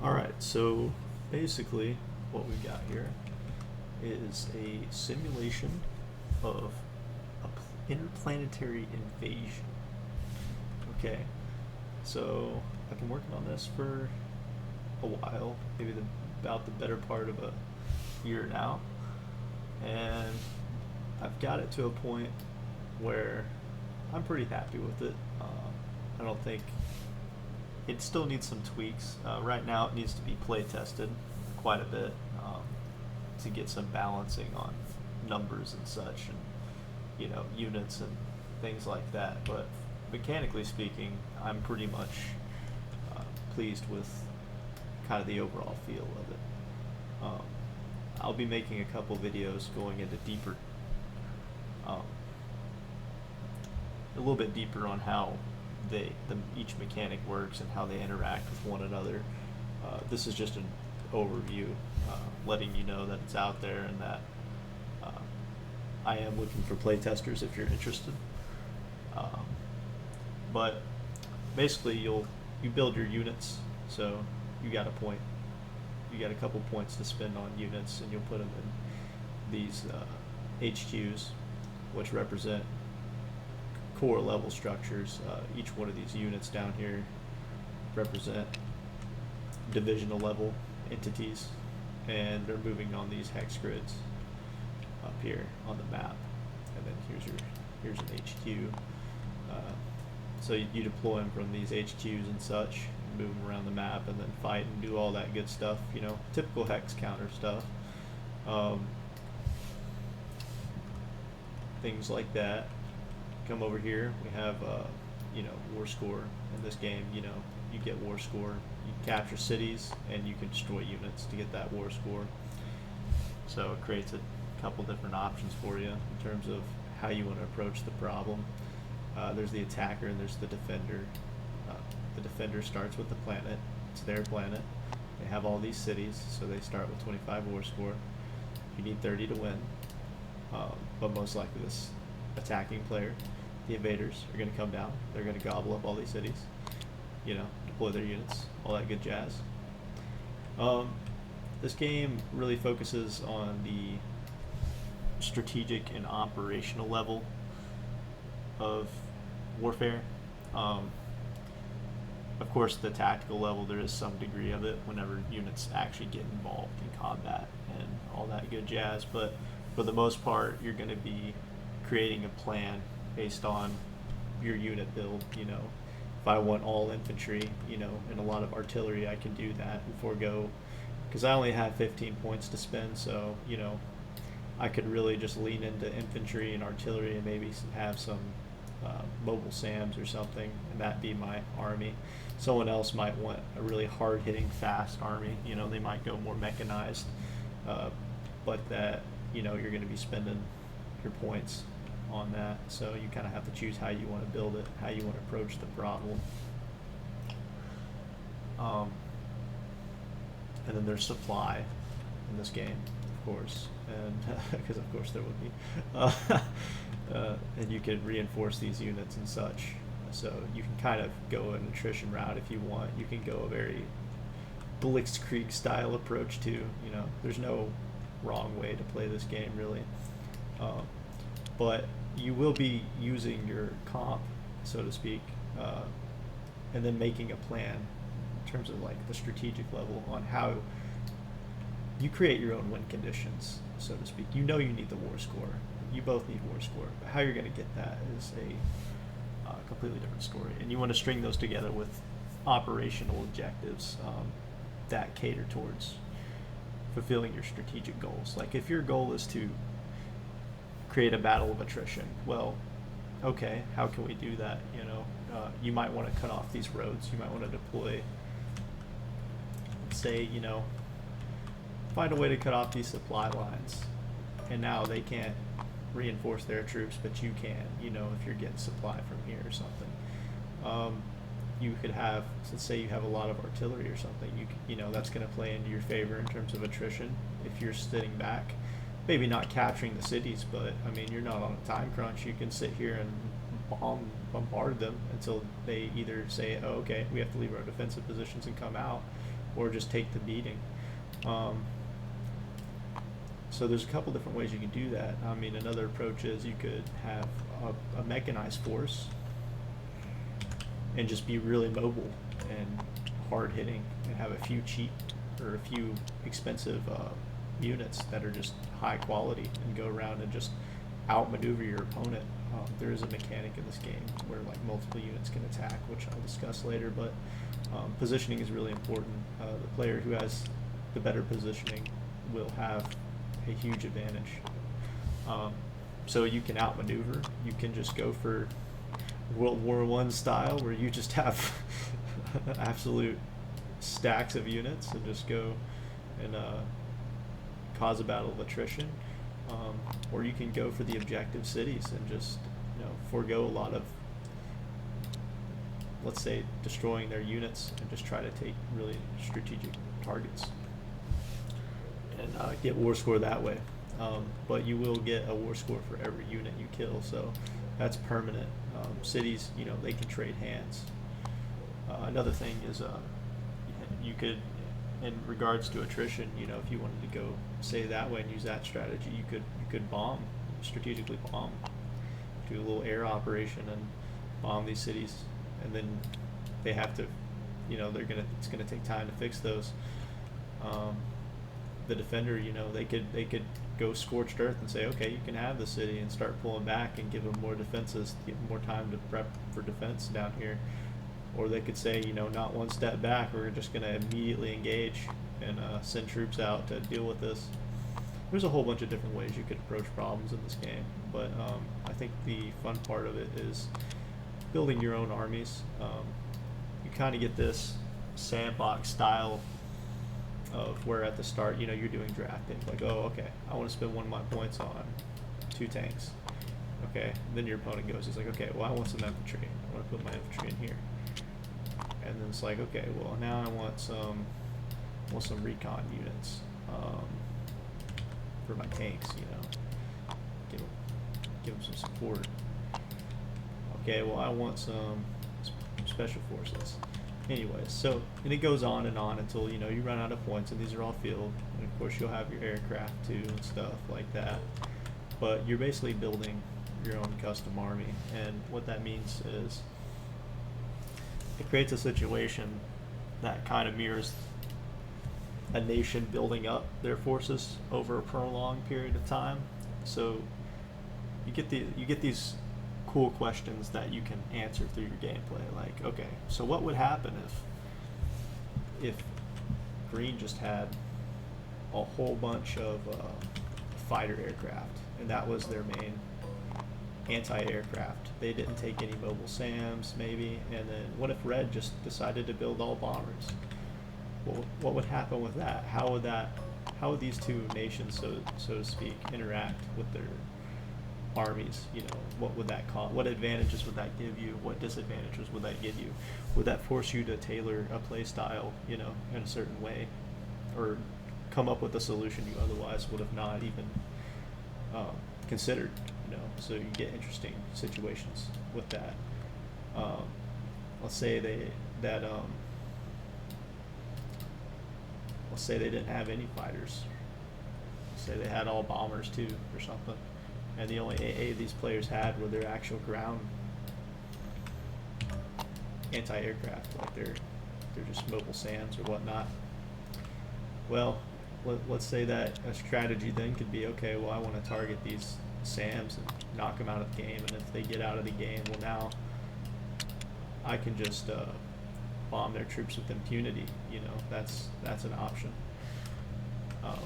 Alright, so basically what we've got here is a simulation of interplanetary invasion. Okay, so I've been working on this for a while, maybe about the better part of a year now, and I've got it to a point where I'm pretty happy with it. I don't think it still needs some tweaks. Right now, it needs to be play tested quite a bit to get some balancing on numbers and such, and units and things like that. But mechanically speaking, I'm pretty much pleased with kind of the overall feel of it. I'll be making a couple videos going into deeper, a little bit deeper on how each mechanic works and how they interact with one another. This is just an overview, letting you know that it's out there and that I am looking for playtesters if you're interested. But basically, you build your units. So you got a couple points to spend on units, and you'll put them in these HQs, which represent core level structures. Each one of these units down here represent divisional level entities, and they're moving on these hex grids up here on the map. And then here's an HQ. So you deploy them from these HQs and such, move them around the map, and then fight and do all that good stuff. Typical hex counter stuff. Things like that. Come over here. We have war score. In this game, you get war score. You capture cities and you can destroy units to get that war score. So it creates a couple different options for you in terms of how you want to approach the problem. There's the attacker and there's the defender. The defender starts with the planet. It's their planet. They have all these cities, so they start with 25 war score. You need 30 to win. But most likely this attacking player, the invaders, are going to come down. They're going to gobble up all these cities, deploy their units, all that good jazz. This game really focuses on the strategic and operational level of warfare. Of course, the tactical level, there is some degree of it whenever units actually get involved in combat and all that good jazz. But for the most part, you're going to be creating a plan based on your unit build. If I want all infantry, and a lot of artillery, I can do that and forego, because I only have 15 points to spend. So I could really just lean into infantry and artillery and maybe have some mobile SAMs or something, and that be my army. Someone else might want a really hard-hitting, fast army. They might go more mechanized, but that you're going to be spending your points on that. So you kind of have to choose how you want to build it, how you want to approach the problem. And then there's supply in this game, of course, and because of course there would be. And you can reinforce these units and such. So you can kind of go an attrition route if you want. You can go a very Blitzkrieg style approach too. There's no wrong way to play this game really. But you will be using your comp, so to speak, and then making a plan in terms of like the strategic level on how you create your own win conditions, so to speak. You need the war score. You both need war score, but how you're going to get that is a completely different story. And you want to string those together with operational objectives that cater towards fulfilling your strategic goals. Like if your goal is to create a battle of attrition, well, okay, how can we do that? You might want to cut off these roads. You might want to deploy, say, find a way to cut off these supply lines, and now they can't reinforce their troops, but you can, if you're getting supply from here or something. You could have, let's say you have a lot of artillery or something, that's going to play into your favor in terms of attrition. If you're sitting back, maybe not capturing the cities, but I mean, you're not on a time crunch. You can sit here and bombard them until they either say, oh, okay, we have to leave our defensive positions and come out, or just take the beating. So there's a couple different ways you can do that. I mean, another approach is you could have a mechanized force and just be really mobile and hard hitting, and have a few cheap or a few expensive units that are just high quality, and go around and just outmaneuver your opponent. There is a mechanic in this game where like multiple units can attack, which I'll discuss later, but positioning is really important. The player who has the better positioning will have a huge advantage. So you can outmaneuver. You can just go for World War I style, where you just have absolute stacks of units and just go and cause a battle of attrition. Or you can go for the objective cities and just forego a lot of, let's say, destroying their units, and just try to take really strategic targets and get war score that way. But you will get a war score for every unit you kill, so that's permanent. Cities, they can trade hands. Another thing is you could, in regards to attrition, if you wanted to go say that way and use that strategy, you could bomb, strategically bomb, do a little air operation and bomb these cities, and then they have to, it's gonna take time to fix those. The defender, they could go scorched earth and say, okay, you can have the city, and start pulling back and give them more defenses, give them more time to prep for defense down here. Or they could say, not one step back, we're just going to immediately engage and send troops out to deal with this. There's a whole bunch of different ways you could approach problems in this game, but I think the fun part of it is building your own armies. You kind of get this sandbox style of where at the start, you're doing drafting. Like, oh, okay, I want to spend one of my points on 2 tanks. Okay, then your opponent goes, he's like, okay, well, I want some infantry. I want to put my infantry in here. And then it's like, okay, well, now I want some recon units for my tanks, give them some support. Okay, well, I want some special forces. Anyways, so, and it goes on until, you run out of points, and these are all field. And of course, you'll have your aircraft too and stuff like that. But you're basically building your own custom army, and what that means is it creates a situation that kind of mirrors a nation building up their forces over a prolonged period of time. So you get these cool questions that you can answer through your gameplay. Like, okay, so what would happen if green just had a whole bunch of fighter aircraft, and that was their main anti-aircraft? They didn't take any mobile SAMs, maybe. And then what if red just decided to build all bombers? Well, what would happen with that? How would these two nations, so to speak, interact with their armies? What would that cause? What advantages would that give you? What disadvantages would that give you? Would that force you to tailor a play style, in a certain way, or come up with a solution you otherwise would have not even considered? So you get interesting situations with that. Let's say they didn't have any fighters. Say they had all bombers too, or something, and the only AA these players had were their actual ground anti-aircraft, like they're just mobile SAMs or whatnot. Well, let's say that a strategy then could be, okay, well, I want to target these SAMs and knock them out of the game, and if they get out of the game, well, now I can just bomb their troops with impunity. That's an option. A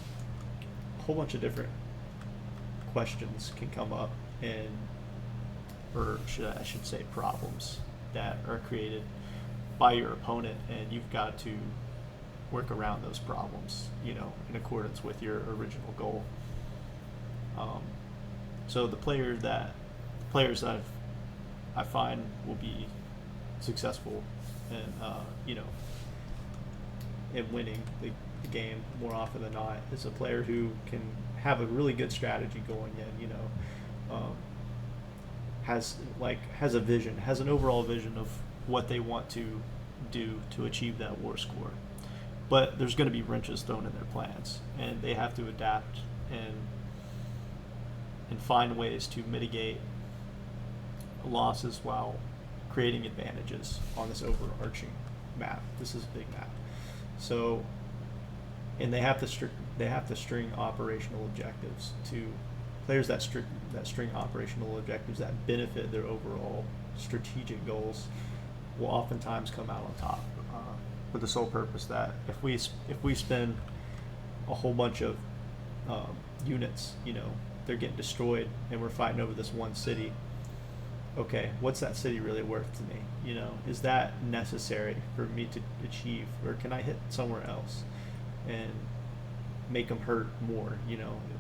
whole bunch of different questions can come up, or I should say problems that are created by your opponent, and you've got to work around those problems, in accordance with your original goal. So the players that I find will be successful in in winning the game more often than not is a player who can have a really good strategy going in, has a vision, has an overall vision of what they want to do to achieve that war score. but there's going to be wrenches thrown in their plans, and they have to adapt and find ways to mitigate losses while creating advantages on this overarching map. This is a big map. So, and they have to string operational objectives to players that string operational objectives that benefit their overall strategic goals will oftentimes come out on top, for the sole purpose that if we spend a whole bunch of units, they're getting destroyed, and we're fighting over this one city. Okay, what's that city really worth to me? Is that necessary for me to achieve, or can I hit somewhere else and make them hurt more?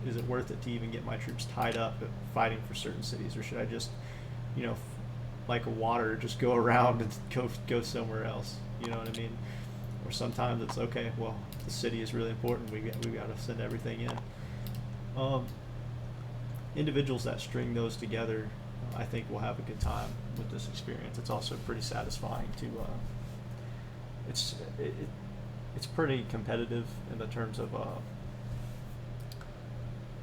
Is it worth it to even get my troops tied up fighting for certain cities, or should I just, like a water, just go around and go somewhere else? You know what I mean? Or sometimes it's okay. Well, the city is really important. We got to send everything in. Individuals that string those together, I think, will have a good time with this experience. It's also pretty satisfying to. It's pretty competitive in the terms of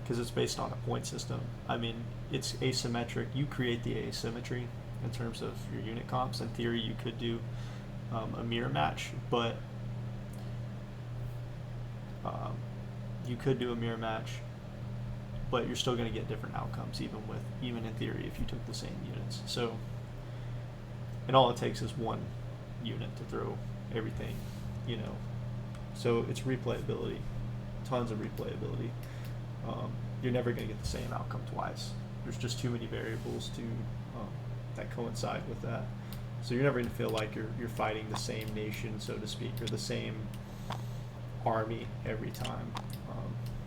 because it's based on a point system. I mean, it's asymmetric. You create the asymmetry in terms of your unit comps. In theory, you could do a mirror match, but you're still going to get different outcomes, even in theory, if you took the same units. So, and all it takes is one unit to throw everything, So it's replayability, tons of replayability. You're never going to get the same outcome twice. There's just too many variables that coincide with that. So you're never going to feel like you're fighting the same nation, so to speak, or the same army every time.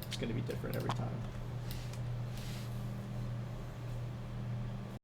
It's going to be different every time.